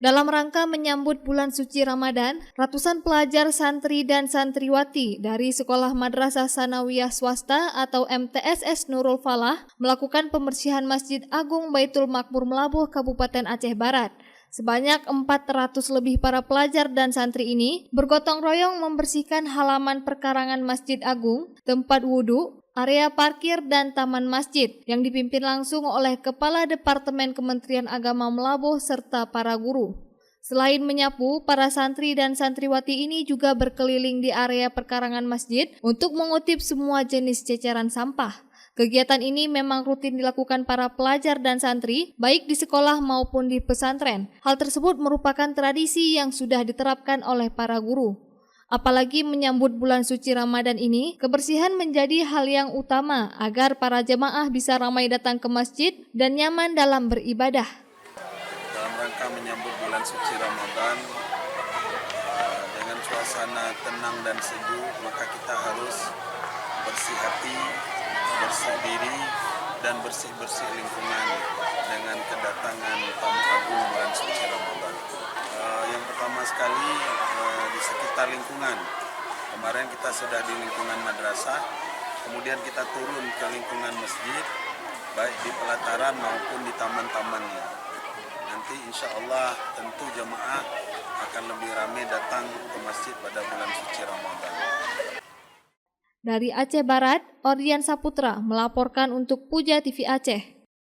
Dalam rangka menyambut bulan suci Ramadan, ratusan pelajar santri dan santriwati dari Sekolah Madrasah Sanawiyah Swasta atau MTSS Nurul Falah melakukan pembersihan Masjid Agung Baitul Makmur Melabuh, Kabupaten Aceh Barat. Sebanyak 400 lebih para pelajar dan santri ini bergotong royong membersihkan halaman perkarangan Masjid Agung, tempat wudhu, area parkir, dan taman masjid yang dipimpin langsung oleh Kepala Departemen Kementerian Agama Melabuh serta para guru. Selain menyapu, para santri dan santriwati ini juga berkeliling di area perkarangan masjid untuk mengutip semua jenis ceceran sampah. Kegiatan ini memang rutin dilakukan para pelajar dan santri, baik di sekolah maupun di pesantren. Hal tersebut merupakan tradisi yang sudah diterapkan oleh para guru. Apalagi menyambut bulan suci Ramadan ini, kebersihan menjadi hal yang utama agar para jemaah bisa ramai datang ke masjid dan nyaman dalam beribadah. Dalam rangka menyambut bulan suci Ramadan dengan suasana tenang dan sejuk, maka kita harus bersih hati, bersih diri, dan bersih-bersih lingkungan dengan kedatangan tamu agung bulan suci Ramadan. Yang pertama sekali di sekitar lingkungan. Kemarin kita sudah di lingkungan madrasah, kemudian kita turun ke lingkungan masjid, baik di pelataran maupun di taman-tamannya. Nanti insya Allah tentu jemaah akan lebih ramai datang ke masjid pada bulan suci Ramadan. Dari Aceh Barat, Ordian Saputra melaporkan untuk Puja TV Aceh.